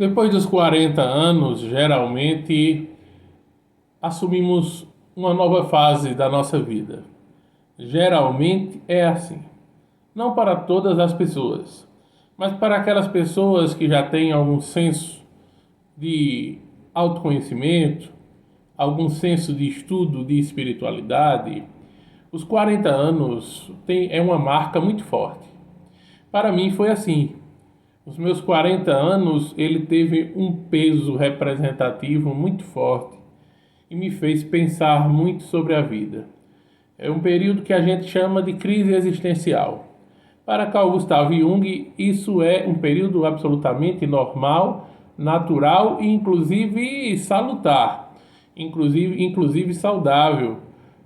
Depois dos 40 anos, geralmente assumimos uma nova fase da nossa vida. Geralmente é assim. Não para todas as pessoas, mas para aquelas pessoas que já têm algum senso de autoconhecimento, algum senso de estudo, de espiritualidade. Os 40 anos é uma marca muito forte. Para mim foi assim. Os meus 40 anos, ele teve um peso representativo muito forte e me fez pensar muito sobre a vida. É um período que a gente chama de crise existencial. Para Carl Gustav Jung, isso é um período absolutamente normal, natural e inclusive salutar, inclusive saudável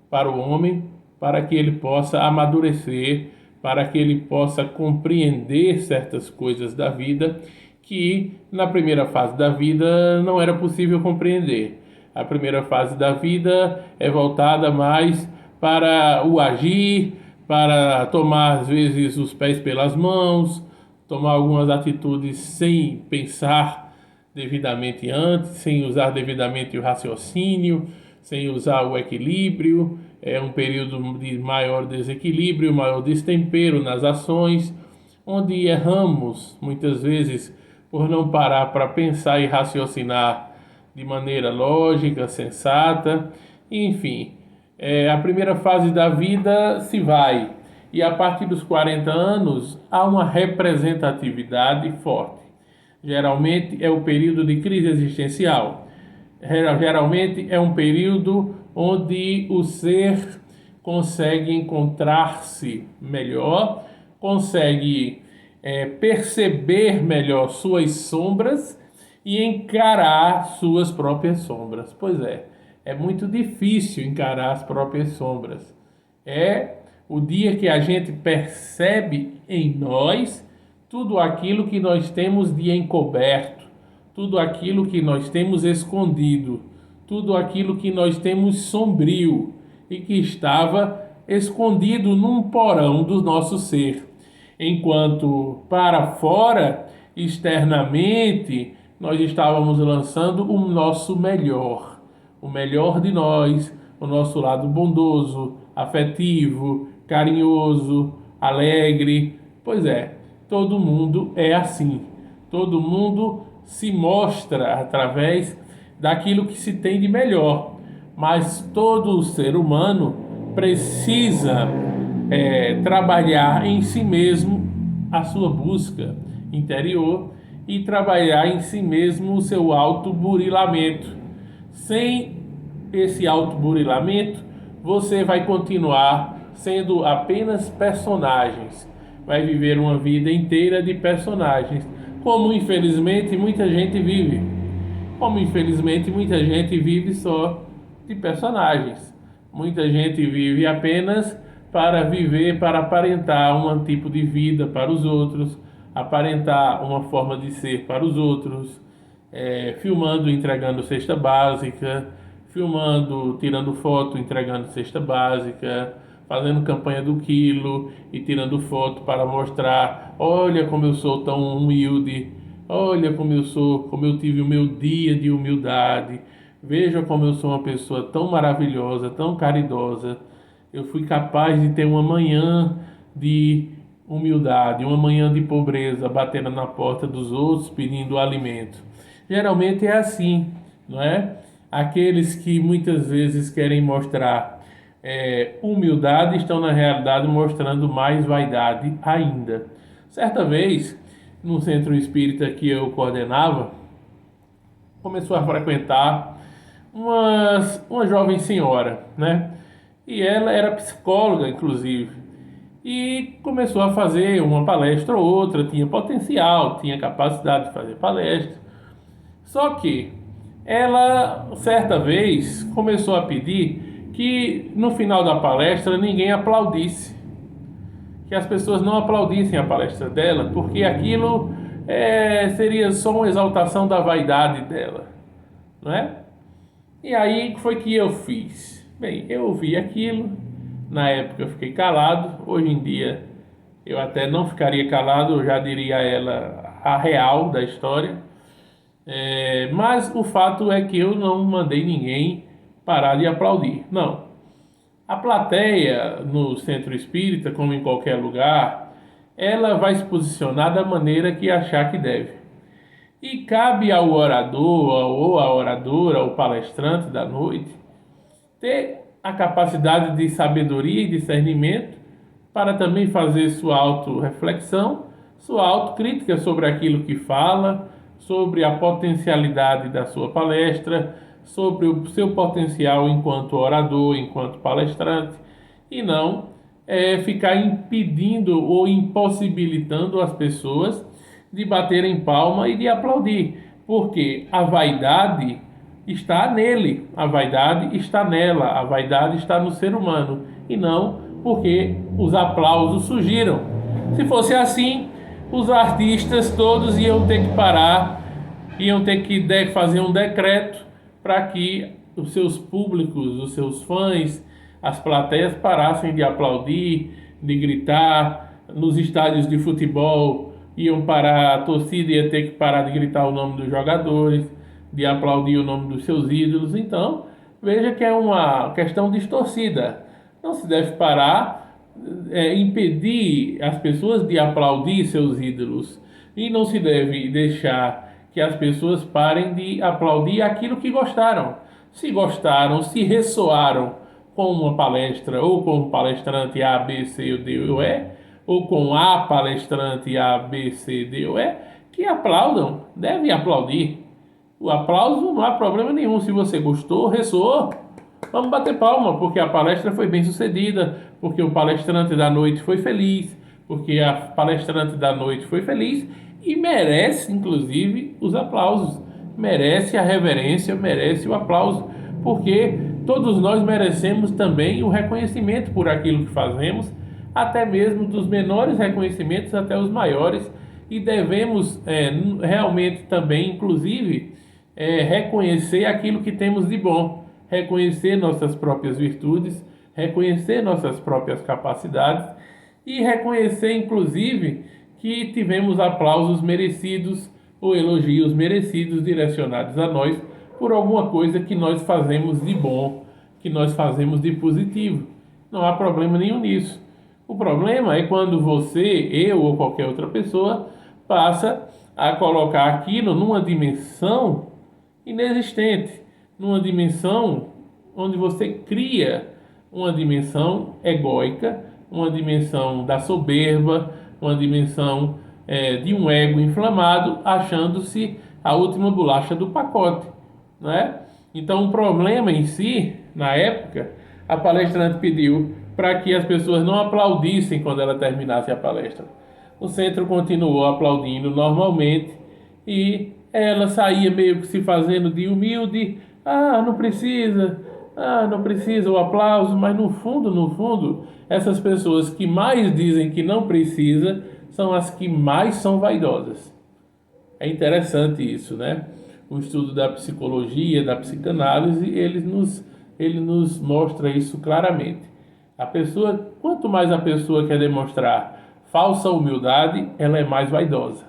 para o homem, para que ele possa amadurecer, para que ele possa compreender certas coisas da vida que na primeira fase da vida não era possível compreender. A primeira fase da vida é voltada mais para o agir, para tomar às vezes os pés pelas mãos, tomar algumas atitudes sem pensar devidamente antes, sem usar devidamente o raciocínio, sem usar o equilíbrio. É um período de maior desequilíbrio, maior destempero nas ações, onde erramos muitas vezes por não parar para pensar e raciocinar de maneira lógica, sensata, enfim. A primeira fase da vida se vai, e a partir dos 40 anos há uma representatividade forte. Geralmente é o período de crise existencial. Geralmente é um período onde o ser consegue encontrar-se melhor, consegue perceber melhor suas sombras e encarar suas próprias sombras. Pois é muito difícil encarar as próprias sombras. É o dia que a gente percebe em nós tudo aquilo que nós temos de encoberto, tudo aquilo que nós temos escondido, tudo aquilo que nós temos sombrio e que estava escondido num porão do nosso ser. Enquanto para fora, externamente, nós estávamos lançando o nosso melhor, o melhor de nós, o nosso lado bondoso, afetivo, carinhoso, alegre. Pois é, todo mundo é assim. Todo mundo se mostra através daquilo que se tem de melhor. Mas todo ser humano precisa trabalhar em si mesmo a sua busca interior e trabalhar em si mesmo o seu autoburilamento. Sem esse autoburilamento, você vai continuar sendo apenas personagens, vai viver uma vida inteira de personagens, como infelizmente muita gente vive. Como infelizmente muita gente vive só de personagens. Muita gente vive apenas para viver, para aparentar um tipo de vida para os outros, aparentar uma forma de ser para os outros, filmando, entregando cesta básica, filmando, tirando foto, entregando cesta básica, fazendo campanha do quilo e tirando foto para mostrar, olha como eu sou tão humilde, olha como eu sou, como eu tive o meu dia de humildade, veja como eu sou uma pessoa tão maravilhosa, tão caridosa. Eu fui capaz de ter uma manhã de humildade, uma manhã de pobreza, batendo na porta dos outros pedindo alimento. Geralmente é assim, não é? Aqueles que muitas vezes querem mostrar humildade estão na realidade mostrando mais vaidade ainda. Certa vez, no centro espírita que eu coordenava, começou a frequentar uma jovem senhora, né? E ela era psicóloga, inclusive. E começou a fazer uma palestra ou outra, tinha potencial, tinha capacidade de fazer palestra. Só que ela, certa vez, começou a pedir que no final da palestra ninguém aplaudisse, que as pessoas não aplaudissem a palestra dela, porque aquilo seria só uma exaltação da vaidade dela, não é? E aí foi que eu fiz. Bem, eu ouvi aquilo, na época eu fiquei calado, hoje em dia eu até não ficaria calado, eu já diria a ela a real da história. Mas o fato é que eu não mandei ninguém parar de aplaudir. Não. A plateia no centro espírita, como em qualquer lugar, ela vai se posicionar da maneira que achar que deve. E cabe ao orador ou à oradora, ao palestrante da noite, ter a capacidade de sabedoria e discernimento para também fazer sua autorreflexão, sua autocrítica sobre aquilo que fala, sobre a potencialidade da sua palestra, sobre o seu potencial enquanto orador, enquanto palestrante, e não ficar impedindo ou impossibilitando as pessoas de baterem palma e de aplaudir, porque a vaidade está nele, a vaidade está nela, a vaidade está no ser humano, e não porque os aplausos surgiram. Se fosse assim, os artistas todos iam ter que parar, iam ter que fazer um decreto para que os seus públicos, os seus fãs, as plateias parassem de aplaudir, de gritar. Nos estádios de futebol iam parar, a torcida ia ter que parar de gritar o nome dos jogadores, de aplaudir o nome dos seus ídolos. Então, veja que é uma questão distorcida. Não se deve parar, impedir as pessoas de aplaudir seus ídolos. E não se deve deixar que as pessoas parem de aplaudir aquilo que gostaram. Se gostaram, se ressoaram com uma palestra, ou com um palestrante A, B, C, D ou E, ou com a palestrante A, B, C, D ou E, que aplaudam, devem aplaudir. O aplauso não há problema nenhum. Se você gostou, ressoou, vamos bater palma, porque a palestra foi bem sucedida, porque o palestrante da noite foi feliz, porque a palestrante da noite foi feliz e merece, inclusive, os aplausos, merece a reverência, merece o aplauso, porque todos nós merecemos também o reconhecimento por aquilo que fazemos, até mesmo dos menores reconhecimentos até os maiores, e devemos realmente também, inclusive, reconhecer aquilo que temos de bom, reconhecer nossas próprias virtudes, reconhecer nossas próprias capacidades e reconhecer, inclusive, que tivemos aplausos merecidos ou elogios merecidos direcionados a nós por alguma coisa que nós fazemos de bom, que nós fazemos de positivo. Não há problema nenhum nisso. O problema é quando você, eu ou qualquer outra pessoa passa a colocar aquilo numa dimensão inexistente, numa dimensão onde você cria uma dimensão egóica, uma dimensão da soberba, uma dimensão de um ego inflamado, achando-se a última bolacha do pacote, não é? Então, o problema em si, na época, a palestrante pediu para que as pessoas não aplaudissem quando ela terminasse a palestra. O centro continuou aplaudindo normalmente e ela saía meio que se fazendo de humilde. Não precisa o aplauso, mas no fundo, essas pessoas que mais dizem que não precisa são as que mais são vaidosas. É interessante isso, né? O estudo da psicologia, da psicanálise, ele nos mostra isso claramente. Quanto mais a pessoa quer demonstrar falsa humildade, ela é mais vaidosa.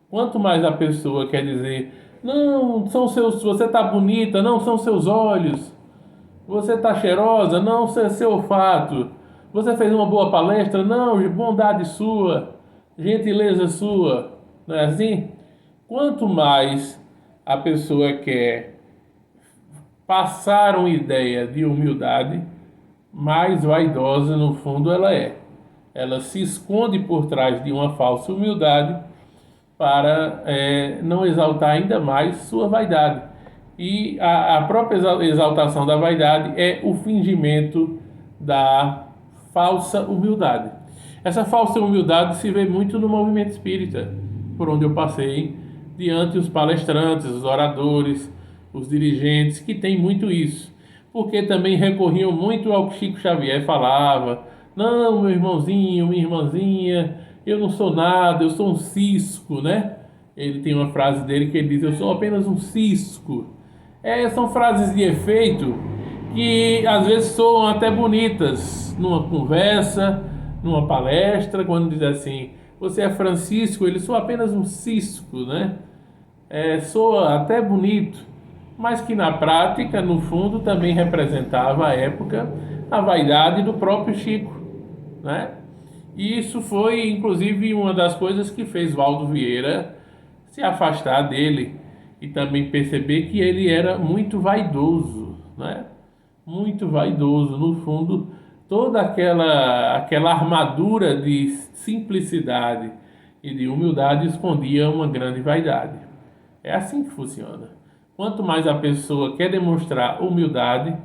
Quanto mais a pessoa quer dizer, não, você está bonita, não, são seus olhos. Você está cheirosa, não, seu olfato. Você fez uma boa palestra, não, bondade sua, gentileza sua. Não é assim? Quanto mais a pessoa quer passar uma ideia de humildade, mais vaidosa no fundo ela é. Ela se esconde por trás de uma falsa humildade para não exaltar ainda mais sua vaidade. E a própria exaltação da vaidade é o fingimento da falsa humildade. Essa falsa humildade se vê muito no movimento espírita, por onde eu passei, diante os palestrantes, os oradores, os dirigentes, que tem muito isso. Porque também recorriam muito ao que Chico Xavier falava. Não, meu irmãozinho, minha irmãzinha, eu não sou nada, eu sou um cisco, né? Ele tem uma frase dele que ele diz, eu sou apenas um cisco. São frases de efeito que às vezes soam até bonitas numa conversa, numa palestra, quando diz assim, você é Francisco, ele sou apenas um cisco, né? soa até bonito, mas que na prática, no fundo, também representava à época a vaidade do próprio Chico, né? E isso foi, inclusive, uma das coisas que fez Valdo Vieira se afastar dele e também perceber que ele era muito vaidoso, né? Muito vaidoso. No fundo, toda aquela armadura de simplicidade e de humildade escondia uma grande vaidade. É assim que funciona. Quanto mais a pessoa quer demonstrar humildade,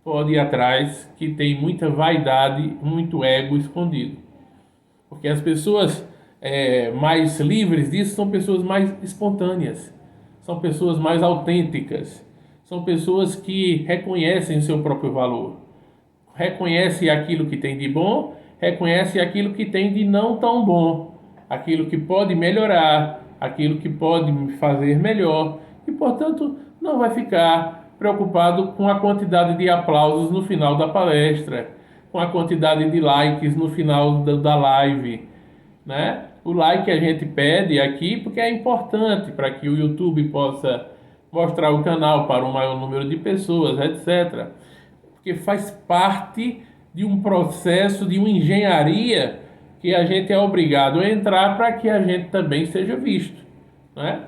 pode ir atrás que tem muita vaidade, muito ego escondido. Porque as pessoas mais livres disso são pessoas mais espontâneas, são pessoas mais autênticas, são pessoas que reconhecem o seu próprio valor, reconhecem aquilo que tem de bom, reconhecem aquilo que tem de não tão bom, aquilo que pode melhorar, aquilo que pode fazer melhor e, portanto, não vai ficar preocupado com a quantidade de aplausos no final da palestra, com a quantidade de likes no final da live, né? O like a gente pede aqui porque é importante para que o YouTube possa mostrar o canal para um maior número de pessoas, etc. Porque faz parte de um processo de uma engenharia que a gente é obrigado a entrar para que a gente também seja visto, né?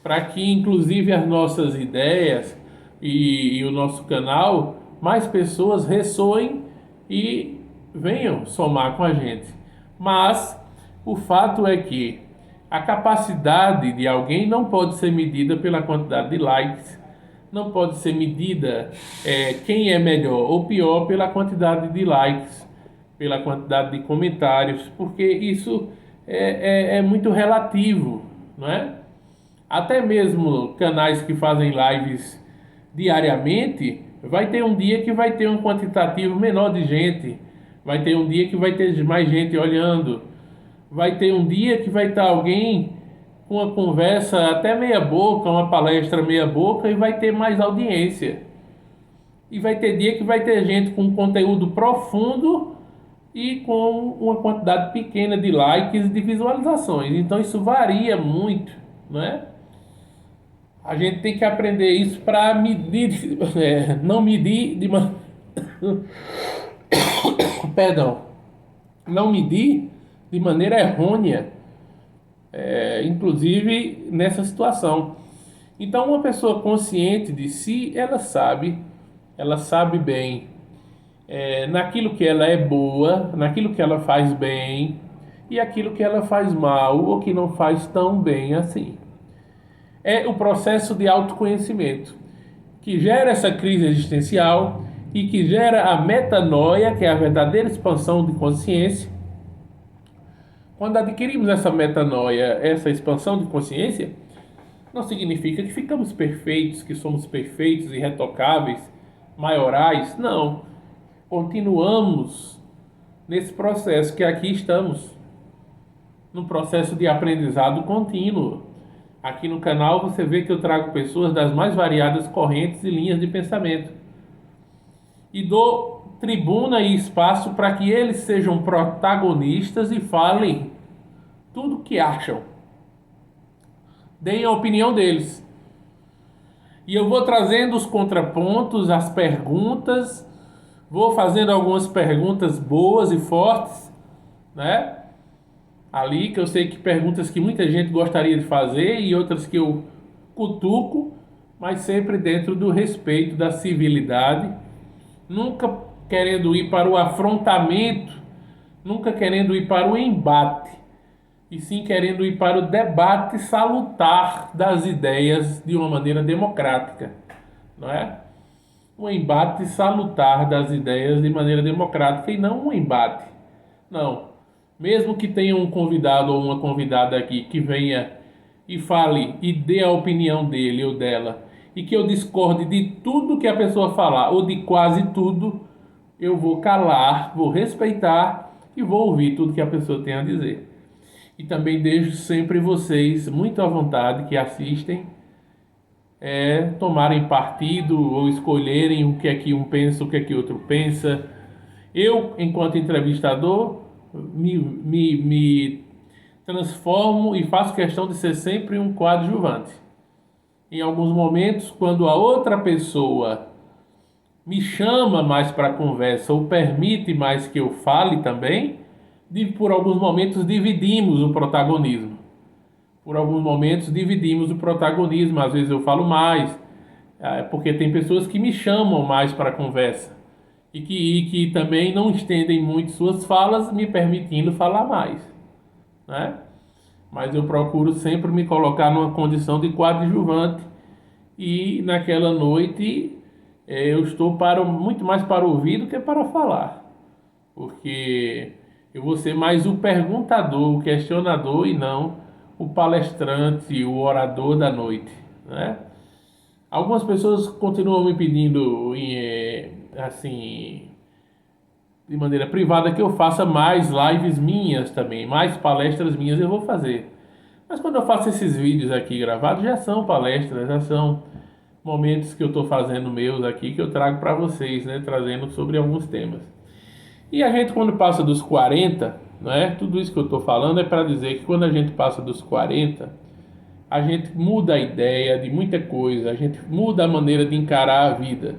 Para que inclusive as nossas ideias e o nosso canal, mais pessoas ressoem e venham somar com a gente. Mas o fato é que a capacidade de alguém não pode ser medida pela quantidade de likes, não pode ser medida quem é melhor ou pior pela quantidade de likes, pela quantidade de comentários, porque isso é muito relativo, não é? Até mesmo canais que fazem lives diariamente, vai ter um dia que vai ter um quantitativo menor de gente, vai ter um dia que vai ter mais gente olhando, vai ter um dia que vai estar alguém com uma conversa até meia boca, uma palestra meia boca e vai ter mais audiência. E vai ter dia que vai ter gente com conteúdo profundo e com uma quantidade pequena de likes e de visualizações. Então isso varia muito, não é? A gente tem que aprender isso para medir, não medir de uma, perdão, não medir de maneira errônea, inclusive nessa situação. Então, uma pessoa consciente de si, ela sabe bem naquilo que ela é boa, naquilo que ela faz bem e aquilo que ela faz mal ou que não faz tão bem assim. É o processo de autoconhecimento que gera essa crise existencial e que gera a metanoia, que é a verdadeira expansão de consciência. Quando adquirimos essa metanoia, essa expansão de consciência, não significa que ficamos perfeitos, que somos perfeitos, irretocáveis, maiorais. Não. Continuamos nesse processo que aqui estamos, no processo de aprendizado contínuo. Aqui no canal você vê que eu trago pessoas das mais variadas correntes e linhas de pensamento. E dou tribuna e espaço para que eles sejam protagonistas e falem tudo o que acham. Deem a opinião deles. E eu vou trazendo os contrapontos, as perguntas, vou fazendo algumas perguntas boas e fortes, né? Ali que eu sei que perguntas que muita gente gostaria de fazer e outras que eu cutuco, mas sempre dentro do respeito, da civilidade, nunca querendo ir para o afrontamento, nunca querendo ir para o embate, e sim querendo ir para o debate salutar das ideias de uma maneira democrática, não é? Um embate salutar das ideias de maneira democrática e não um embate. Não. Mesmo que tenha um convidado ou uma convidada aqui que venha e fale e dê a opinião dele ou dela e que eu discorde de tudo que a pessoa falar ou de quase tudo, eu vou calar, vou respeitar e vou ouvir tudo que a pessoa tem a dizer. E também deixo sempre vocês muito à vontade que assistem tomarem partido ou escolherem o que é que um pensa, o que é que outro pensa. Eu, enquanto entrevistador, me transformo e faço questão de ser sempre um coadjuvante. Em alguns momentos, quando a outra pessoa me chama mais para a conversa ou permite mais que eu fale também, por alguns momentos dividimos o protagonismo. Por alguns momentos dividimos o protagonismo, às vezes eu falo mais, porque tem pessoas que me chamam mais para a conversa e que também não estendem muito suas falas, me permitindo falar mais, né? Mas eu procuro sempre me colocar numa condição de coadjuvante e naquela noite eu estou muito mais para ouvir do que para falar, porque eu vou ser mais o perguntador, o questionador e não o palestrante, o orador da noite, né? Algumas pessoas continuam me pedindo, assim, de maneira privada, que eu faça mais lives minhas também, mais palestras minhas eu vou fazer. Mas quando eu faço esses vídeos aqui gravados, já são palestras, já são momentos que eu estou fazendo meus aqui, que eu trago para vocês, né? Trazendo sobre alguns temas. E a gente, quando passa dos 40, né? Tudo isso que eu estou falando é para dizer que quando a gente passa dos 40, a gente muda a ideia de muita coisa, a gente muda a maneira de encarar a vida.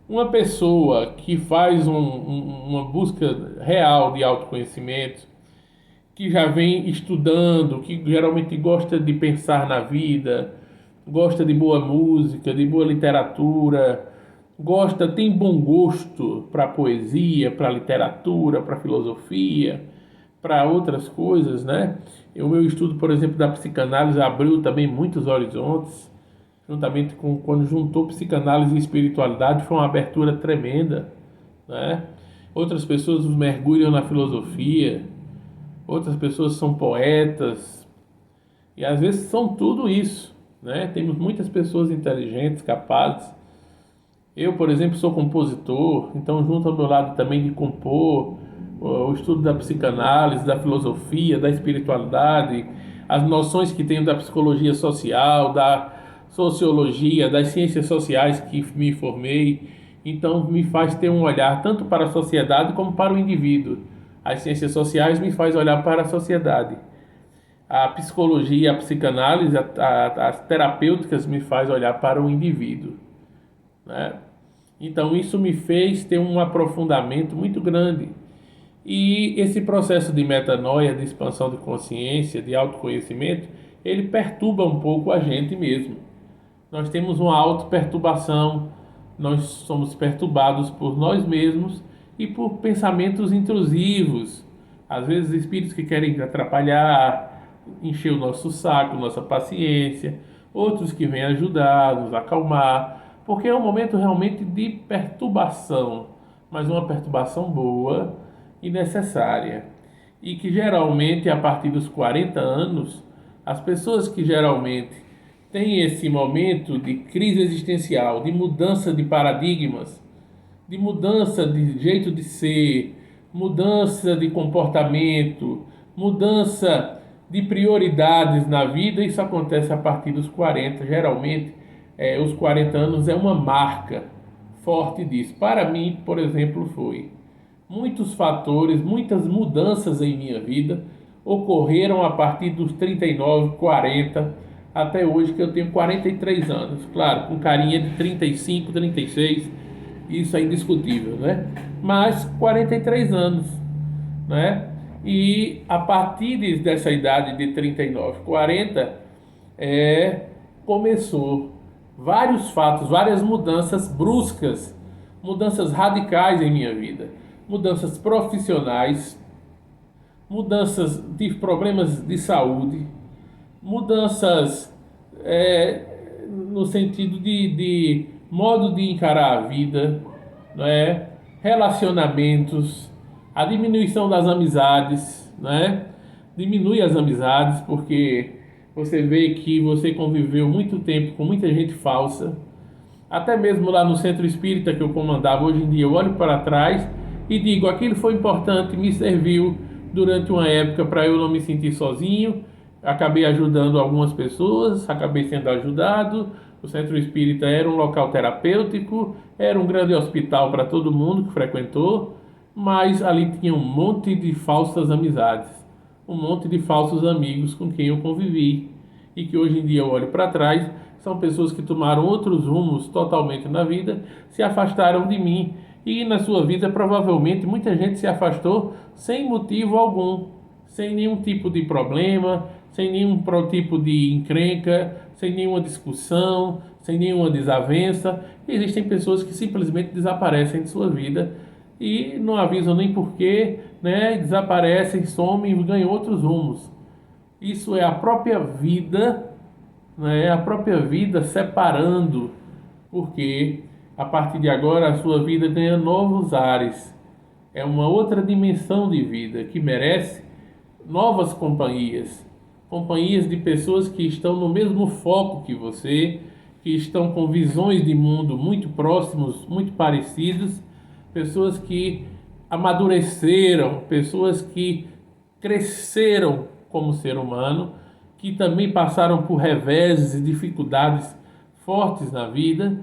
Uma pessoa que faz uma busca real de autoconhecimento, que já vem estudando, que geralmente gosta de pensar na vida, gosta de boa música, de boa literatura, tem bom gosto para poesia, para literatura, para filosofia, para outras coisas, né? O meu estudo, por exemplo, da psicanálise abriu também muitos horizontes, juntamente com quando juntou psicanálise e espiritualidade, foi uma abertura tremenda, né? Outras pessoas mergulham na filosofia, outras pessoas são poetas, e às vezes são tudo isso, né? Temos muitas pessoas inteligentes, capazes. Eu, por exemplo, sou compositor, então junto ao meu lado também de compor, o estudo da psicanálise, da filosofia, da espiritualidade, as noções que tenho da psicologia social, da sociologia, das ciências sociais que me formei, então me faz ter um olhar tanto para a sociedade como para o indivíduo. As ciências sociais me faz olhar para a sociedade. A psicologia, a psicanálise, as terapêuticas me faz olhar para o indivíduo, né? Então isso me fez ter um aprofundamento muito grande. E esse processo de metanoia, de expansão de consciência, de autoconhecimento, ele perturba um pouco a gente mesmo. Nós temos uma autoperturbação, nós somos perturbados por nós mesmos e por pensamentos intrusivos, às vezes espíritos que querem atrapalhar, encher o nosso saco, nossa paciência, outros que vêm ajudar, nos acalmar, porque é um momento realmente de perturbação, mas uma perturbação boa e necessária. E que geralmente, a partir dos 40 anos, as pessoas que geralmente têm esse momento de crise existencial, de mudança de paradigmas, de mudança de jeito de ser, mudança de comportamento, mudança de prioridades na vida, isso acontece a partir dos 40. Geralmente, os 40 anos é uma marca forte disso. Para mim, por exemplo, foi. Muitos fatores, muitas mudanças em minha vida ocorreram a partir dos 39, 40, até hoje que eu tenho 43 anos. Claro, com carinha de 35, 36, isso é indiscutível, né? Mas 43 anos, né? E a partir dessa idade de 39, 40, começou vários fatos, várias mudanças bruscas, mudanças radicais em minha vida, mudanças profissionais, mudanças de problemas de saúde, mudanças no sentido de modo de encarar a vida, né? Relacionamentos, a diminuição das amizades, né? Diminui as amizades porque você vê que você conviveu muito tempo com muita gente falsa. Até mesmo lá no centro espírita que eu comandava, hoje em dia eu olho para trás e digo, aquilo foi importante, me serviu durante uma época para eu não me sentir sozinho. Acabei ajudando algumas pessoas, acabei sendo ajudado. O centro espírita era um local terapêutico, era um grande hospital para todo mundo que frequentou, mas ali tinha um monte de falsas amizades, um monte de falsos amigos com quem eu convivi e que hoje em dia eu olho para trás, são pessoas que tomaram outros rumos totalmente na vida, se afastaram de mim e na sua vida provavelmente muita gente se afastou sem motivo algum, sem nenhum tipo de problema, sem nenhum tipo de encrenca, sem nenhuma discussão, sem nenhuma desavença. Existem pessoas que simplesmente desaparecem de sua vida e não avisam nem porquê, né? Desaparecem, somem e ganham outros rumos. Isso é a própria vida, né? A própria vida separando, porque a partir de agora a sua vida ganha novos ares. É uma outra dimensão de vida que merece novas companhias, companhias de pessoas que estão no mesmo foco que você, que estão com visões de mundo muito próximos, muito parecidos, pessoas que amadureceram, pessoas que cresceram como ser humano, que também passaram por reveses e dificuldades fortes na vida.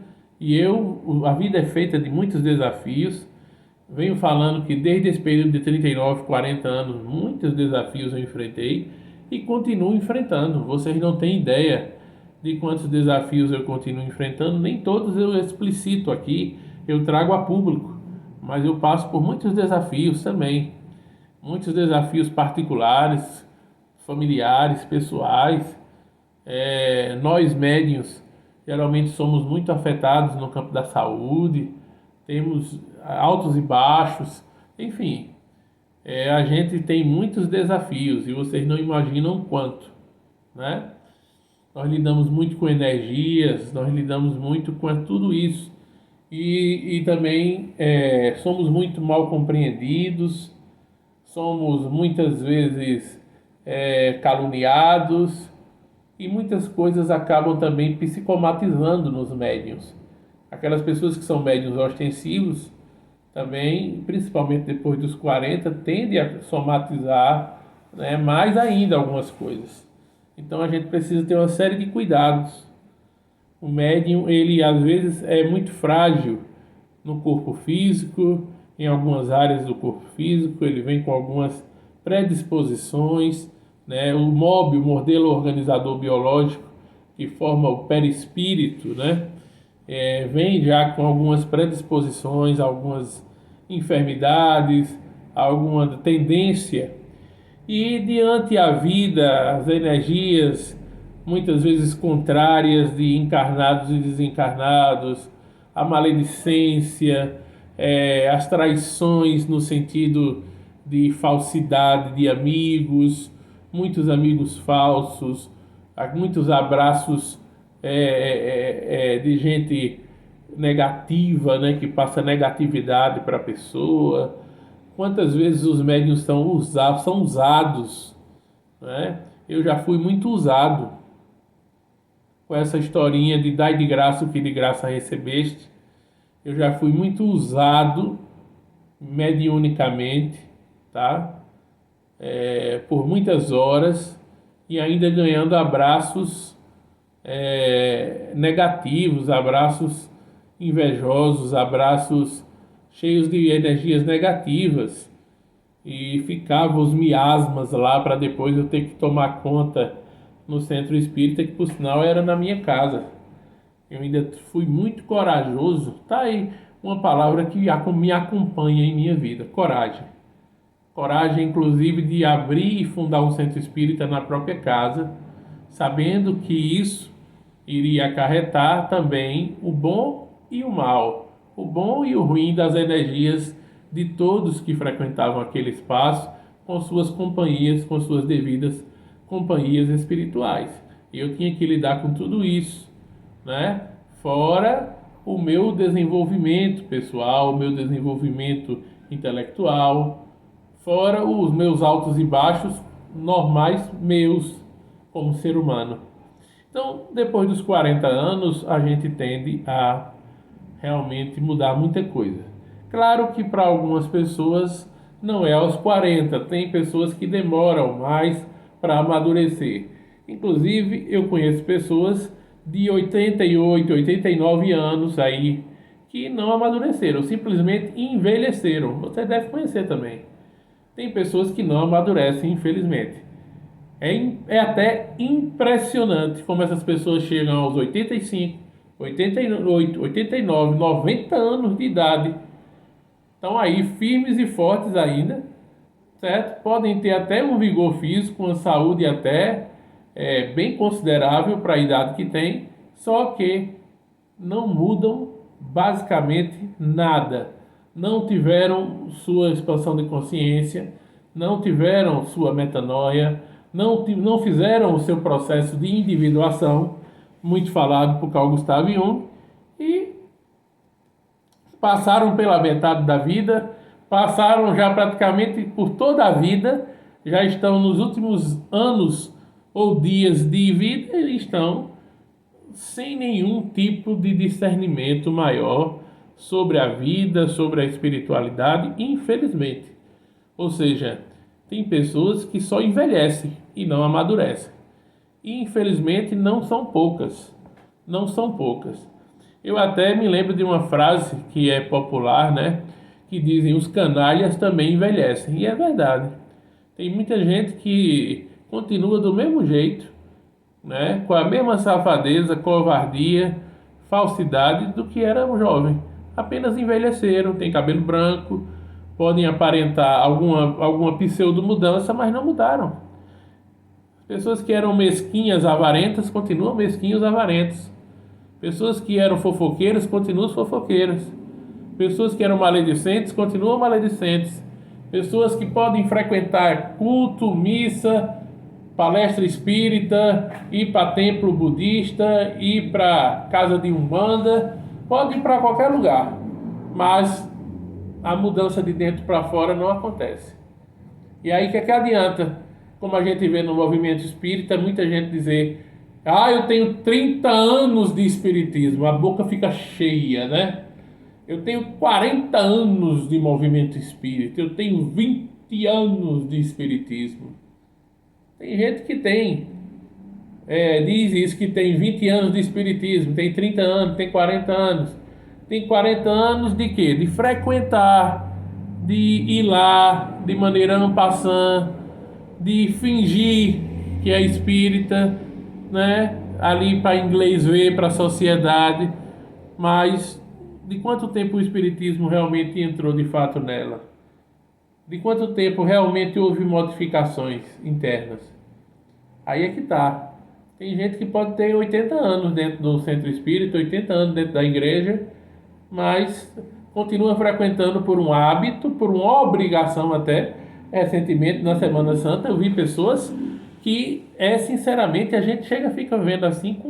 A vida é feita de muitos desafios. Venho falando que desde esse período de 39, 40 anos, muitos desafios eu enfrentei e continuo enfrentando. Vocês não têm ideia de quantos desafios eu continuo enfrentando, nem todos eu explicito aqui, eu trago a público, mas eu passo por muitos desafios também, muitos desafios particulares, familiares, pessoais. Nós médiuns geralmente somos muito afetados no campo da saúde, temos altos e baixos, enfim, a gente tem muitos desafios e vocês não imaginam quanto, né? Nós lidamos muito com energias, nós lidamos muito com tudo isso e também somos muito mal compreendidos, somos muitas vezes caluniados e muitas coisas acabam também psicomatizando nos médiuns. Aquelas pessoas que são médiuns ostensivos também, principalmente depois dos 40, tendem a somatizar, né, mais ainda algumas coisas. Então a gente precisa ter uma série de cuidados. O médium, ele às vezes é muito frágil no corpo físico, em algumas áreas do corpo físico, ele vem com algumas predisposições, né? O MOB, o modelo organizador biológico, que forma o perispírito, né? Vem já com algumas predisposições, algumas enfermidades, alguma tendência. E diante a vida, as energias muitas vezes contrárias de encarnados e desencarnados, a maledicência, as traições no sentido de falsidade de amigos, muitos amigos falsos, muitos abraços de gente negativa, né, que passa negatividade para a pessoa. Quantas vezes os médiuns são usados, né? Eu já fui muito usado com essa historinha de dai de graça o que de graça recebeste. Eu já fui muito usado mediunicamente, tá? Por muitas horas e ainda ganhando abraços negativos, abraços invejosos, abraços cheios de energias negativas. E ficavam os miasmas lá para depois eu ter que tomar conta no centro espírita, que por sinal era na minha casa. Eu ainda fui muito corajoso. Tá aí uma palavra que me acompanha em minha vida: coragem. Coragem, inclusive, de abrir e fundar um centro espírita na própria casa, sabendo que isso iria acarretar também o bom e o mal, o bom e o ruim das energias de todos que frequentavam aquele espaço, com suas companhias, com suas devidas companhias espirituais. E eu tinha que lidar com tudo isso, né? Fora o meu desenvolvimento pessoal, o meu desenvolvimento intelectual, fora os meus altos e baixos normais meus como ser humano. Então, depois dos 40 anos, a gente tende a realmente mudar muita coisa. Claro que para algumas pessoas não é aos 40, tem pessoas que demoram mais para amadurecer. Inclusive, eu conheço pessoas de 88, 89 anos aí que não amadureceram, simplesmente envelheceram. Você deve conhecer também. Tem pessoas que não amadurecem, infelizmente. É até impressionante como essas pessoas chegam aos 85, 88, 89, 90 anos de idade. Estão aí firmes e fortes ainda, certo? Podem ter até um vigor físico, uma saúde até bem considerável para a idade que tem, só que não mudam basicamente nada. Não tiveram sua expansão de consciência, não tiveram sua metanoia, não fizeram o seu processo de individuação, muito falado por Carl Gustav Jung, e passaram pela metade da vida, passaram já praticamente por toda a vida, já estão nos últimos anos ou dias de vida e estão sem nenhum tipo de discernimento maior sobre a vida, sobre a espiritualidade, infelizmente. Ou seja, tem pessoas que só envelhecem e não amadurecem. E infelizmente não são poucas. Não são poucas. Eu até me lembro de uma frase que é popular, né? Que dizem os canalhas também envelhecem. E é verdade. Tem muita gente que continua do mesmo jeito, né? Com a mesma safadeza, covardia, falsidade do que era um jovem. Apenas envelheceram, tem cabelo branco, podem aparentar alguma pseudo mudança, mas não mudaram. Pessoas que eram mesquinhas, avarentas, continuam mesquinhos, avarentos. Pessoas que eram fofoqueiras, continuam fofoqueiras. Pessoas que eram maledicentes, continuam maledicentes. Pessoas que podem frequentar culto, missa, palestra espírita, ir para templo budista, ir para casa de umbanda, pode ir para qualquer lugar, mas a mudança de dentro para fora não acontece. E aí o que é que adianta? Como a gente vê no movimento espírita, muita gente dizer: ah, eu tenho 30 anos de espiritismo, a boca fica cheia, né? Eu tenho 40 anos de movimento espírita, eu tenho 20 anos de espiritismo. Tem gente que diz isso, que tem 20 anos de espiritismo, tem 30 anos, tem 40 anos. Tem 40 anos de quê? De frequentar, de ir lá de maneira en passant, de fingir que é espírita, né? Ali para inglês ver, para a sociedade. Mas de quanto tempo o espiritismo realmente entrou de fato nela? De quanto tempo realmente houve modificações internas? Aí é que tá. Tem gente que pode ter 80 anos dentro do centro espírita, 80 anos dentro da igreja, mas continua frequentando por um hábito, por uma obrigação até. Recentemente, na Semana Santa, eu vi pessoas que, sinceramente, a gente chega e fica vendo assim,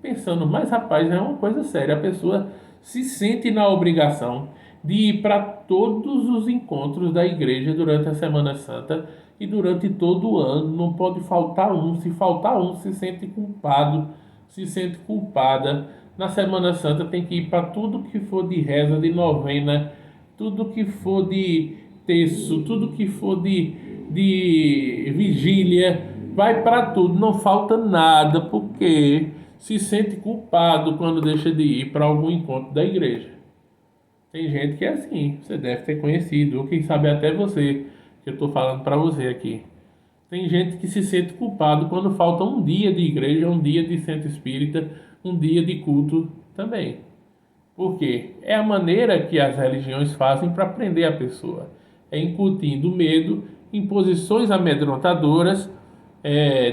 pensando, mas rapaz, é uma coisa séria. A pessoa se sente na obrigação de ir para todos os encontros da igreja durante a Semana Santa e durante todo o ano. Não pode faltar um. Se faltar um, se sente culpado, se sente culpada. Na Semana Santa tem que ir para tudo que for de reza, de novena, tudo que for de terço, tudo que for de vigília, vai para tudo, não falta nada, porque se sente culpado quando deixa de ir para algum encontro da igreja. Tem gente que é assim, você deve ter conhecido, ou quem sabe até você, que eu estou falando para você aqui. Tem gente que se sente culpado quando falta um dia de igreja, um dia de centro espírita, um dia de culto também. Por quê? É a maneira que as religiões fazem para prender a pessoa. É incutindo medo, imposições amedrontadoras,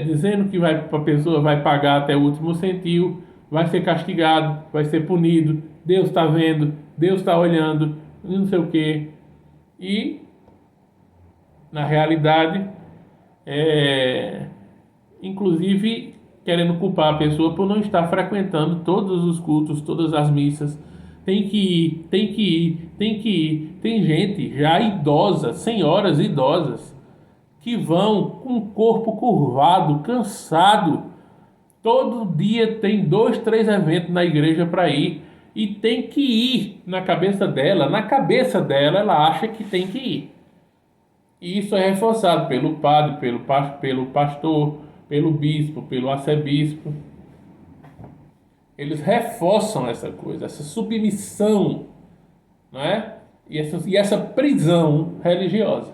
dizendo que a pessoa vai pagar até o último centavo, vai ser castigado, vai ser punido, Deus está vendo, Deus está olhando, não sei o quê. E, na realidade, inclusive querendo culpar a pessoa por não estar frequentando todos os cultos, todas as missas. Tem que ir, tem que ir, tem que ir. Tem gente já idosa, senhoras idosas, que vão com o corpo curvado, cansado. Todo dia tem 2, 3 eventos na igreja para ir. E tem que ir na cabeça dela. Na cabeça dela, ela acha que tem que ir. E isso é reforçado pelo padre, pelo pastor, pelo bispo, pelo arcebispo. Eles reforçam essa coisa, essa submissão, não é? E essa prisão religiosa.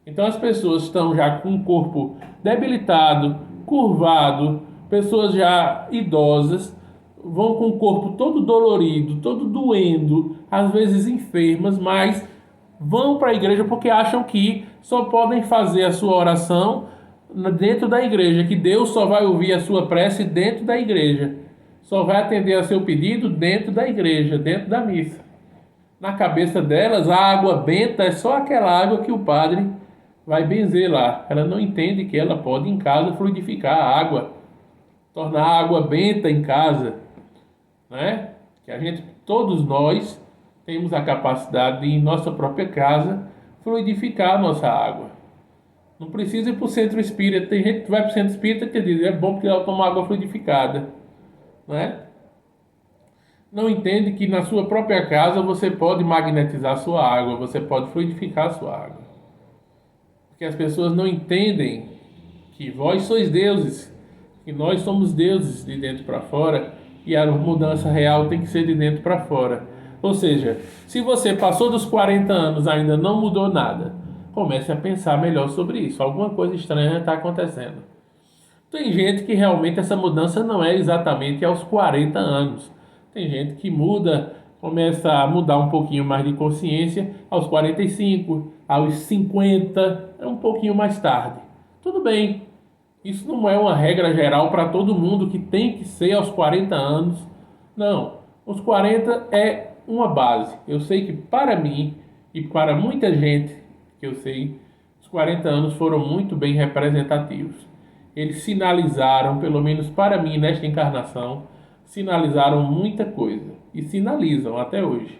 Então as pessoas estão já com o corpo debilitado, curvado, pessoas já idosas, vão com o corpo todo dolorido, todo doendo, às vezes enfermas, mas vão para a igreja porque acham que só podem fazer a sua oração dentro da igreja, que Deus só vai ouvir a sua prece dentro da igreja, só vai atender a seu pedido dentro da igreja, dentro da missa. Na cabeça delas, a água benta é só aquela água que o padre vai benzer lá. Ela não entende que ela pode em casa fluidificar a água, tornar a água benta em casa, né? Que a gente, todos nós, temos a capacidade de, em nossa própria casa, fluidificar a nossa água. Não precisa ir para o centro espírita. Tem gente que vai para o centro espírita que diz, é bom porque ela toma água fluidificada, né? Não entende que na sua própria casa você pode magnetizar a sua água, você pode fluidificar a sua água. Porque as pessoas não entendem que vós sois deuses, que nós somos deuses de dentro para fora e a mudança real tem que ser de dentro para fora. Ou seja, se você passou dos 40 anos e ainda não mudou nada, comece a pensar melhor sobre isso. Alguma coisa estranha está acontecendo. Tem gente que realmente essa mudança não é exatamente aos 40 anos. Tem gente que muda, começa a mudar um pouquinho mais de consciência aos 45, aos 50, é um pouquinho mais tarde. Tudo bem, isso não é uma regra geral para todo mundo que tem que ser aos 40 anos. Não, os 40 é uma base. Eu sei que para mim e para muita gente que eu sei, os 40 anos foram muito bem representativos. Eles sinalizaram, pelo menos para mim nesta encarnação, sinalizaram muita coisa e sinalizam até hoje.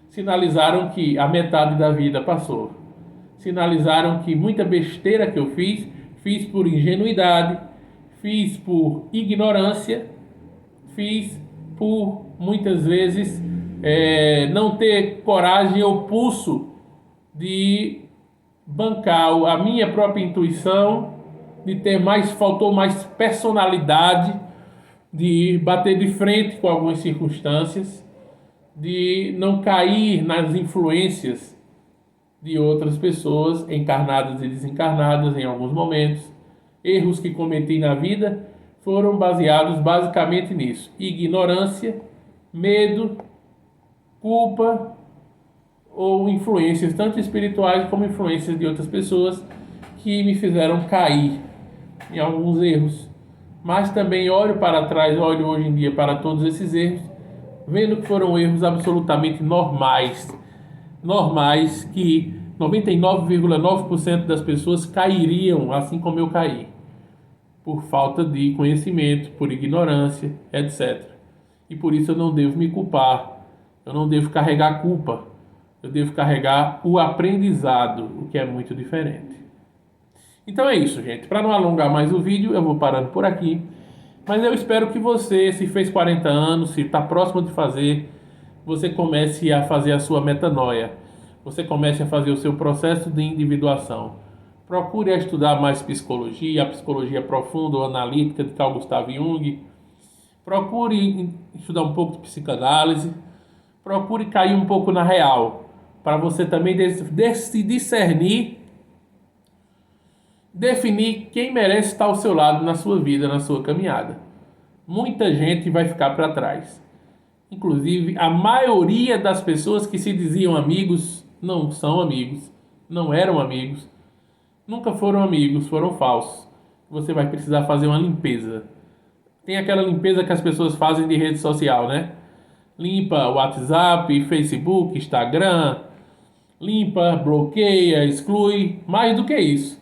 Sinalizaram que a metade da vida passou. Sinalizaram que muita besteira que eu fiz por ingenuidade, fiz por ignorância, fiz por muitas vezes não ter coragem ou pulso de bancar a minha própria intuição, de ter faltou mais personalidade, de bater de frente com algumas circunstâncias, de não cair nas influências de outras pessoas, encarnadas e desencarnadas em alguns momentos. Erros que cometi na vida foram baseados basicamente nisso: ignorância, medo, culpa ou influências tanto espirituais como influências de outras pessoas que me fizeram cair em alguns erros. Mas também olho para trás, olho hoje em dia para todos esses erros, vendo que foram erros absolutamente normais que 99,9% das pessoas cairiam assim como eu caí, por falta de conhecimento, por ignorância, etc. E por isso eu não devo me culpar, eu não devo carregar culpa, eu devo carregar o aprendizado, o que é muito diferente. Então é isso, gente. Para não alongar mais o vídeo, eu vou parando por aqui. Mas eu espero que você, se fez 40 anos, se está próximo de fazer, você comece a fazer a sua metanoia. Você comece a fazer o seu processo de individuação. Procure estudar mais psicologia, a psicologia profunda ou analítica de Carl Gustav Jung. Procure estudar um pouco de psicanálise. Procure cair um pouco na real, para você também discernir, definir quem merece estar ao seu lado na sua vida, na sua caminhada. Muita gente vai ficar para trás. Inclusive, a maioria das pessoas que se diziam amigos não são amigos, não eram amigos, nunca foram amigos, foram falsos. Você vai precisar fazer uma limpeza. Tem aquela limpeza que as pessoas fazem de rede social, né? Limpa o WhatsApp, Facebook, Instagram, limpa, bloqueia, exclui. Mais do que isso,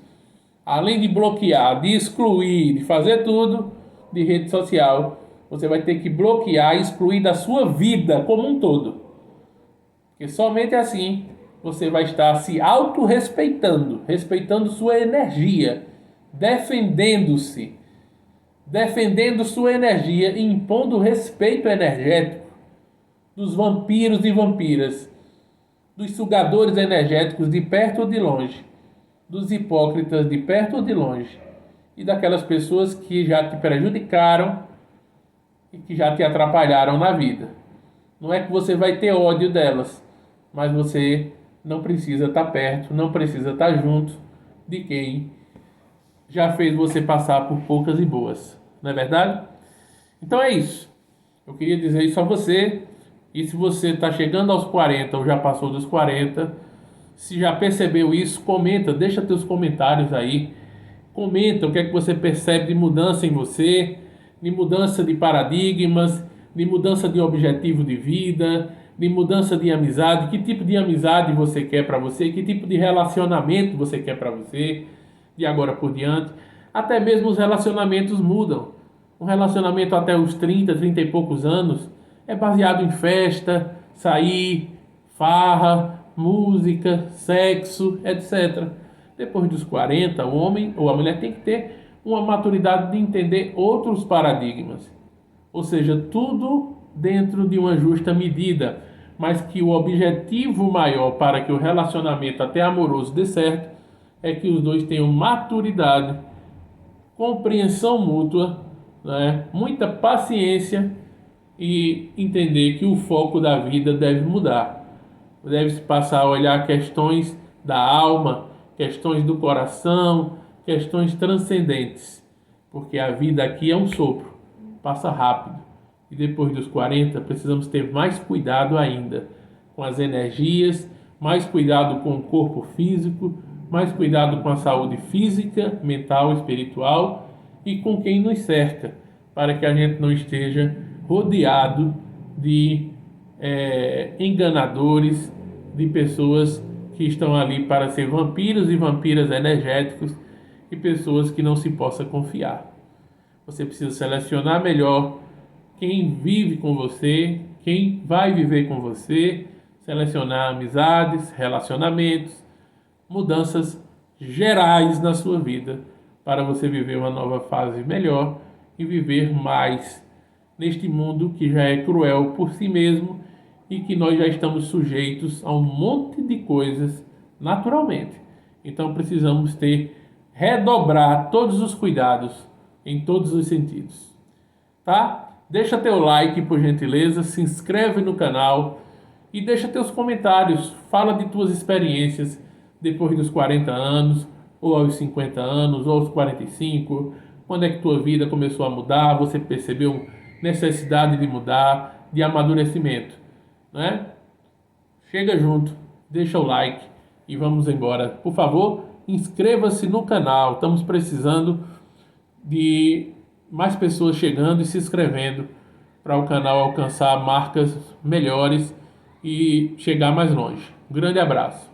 além de bloquear, de excluir, de fazer tudo de rede social, você vai ter que bloquear e excluir da sua vida como um todo. Porque somente assim você vai estar se autorrespeitando, respeitando sua energia, defendendo-se, defendendo sua energia e impondo respeito energético dos vampiros e vampiras, dos sugadores energéticos de perto ou de longe, dos hipócritas de perto ou de longe, e daquelas pessoas que já te prejudicaram e que já te atrapalharam na vida. Não é que você vai ter ódio delas, mas você não precisa estar perto, não precisa estar junto, de quem já fez você passar por poucas e boas, não é verdade? Então é isso. Eu queria dizer isso a você. E se você está chegando aos 40 ou já passou dos 40, se já percebeu isso, comenta, deixa teus comentários aí. Comenta o que é que você percebe de mudança em você, de mudança de paradigmas, de mudança de objetivo de vida, de mudança de amizade, que tipo de amizade você quer para você, que tipo de relacionamento você quer para você, de agora por diante. Até mesmo os relacionamentos mudam. Um relacionamento até os 30, 30 e poucos anos é baseado em festa, sair, farra, música, sexo, etc. Depois dos 40, o homem ou a mulher tem que ter uma maturidade de entender outros paradigmas. Ou seja, tudo dentro de uma justa medida, mas que o objetivo maior para que o relacionamento até amoroso dê certo é que os dois tenham maturidade, compreensão mútua, né? Muita paciência e entender que o foco da vida deve mudar. Deve-se passar a olhar questões da alma, questões do coração, questões transcendentes, porque a vida aqui é um sopro, passa rápido. E depois dos 40 precisamos ter mais cuidado ainda com as energias, mais cuidado com o corpo físico, mais cuidado com a saúde física, mental, espiritual e com quem nos cerca, para que a gente não esteja rodeado de enganadores, de pessoas que estão ali para ser vampiros e vampiras energéticos e pessoas que não se possa confiar. Você precisa selecionar melhor quem vive com você, quem vai viver com você, selecionar amizades, relacionamentos, mudanças gerais na sua vida para você viver uma nova fase melhor e viver mais neste mundo que já é cruel por si mesmo e que nós já estamos sujeitos a um monte de coisas naturalmente. Então precisamos redobrar todos os cuidados em todos os sentidos. Tá? Deixa teu like, por gentileza, se inscreve no canal e deixa teus comentários. Fala de tuas experiências depois dos 40 anos, ou aos 50 anos, ou aos 45. Quando é que tua vida começou a mudar? Você percebeu necessidade de mudar, de amadurecimento, né? Chega junto, deixa o like e vamos embora. Por favor, inscreva-se no canal. Estamos precisando de mais pessoas chegando e se inscrevendo para o canal alcançar marcas melhores e chegar mais longe. Um grande abraço.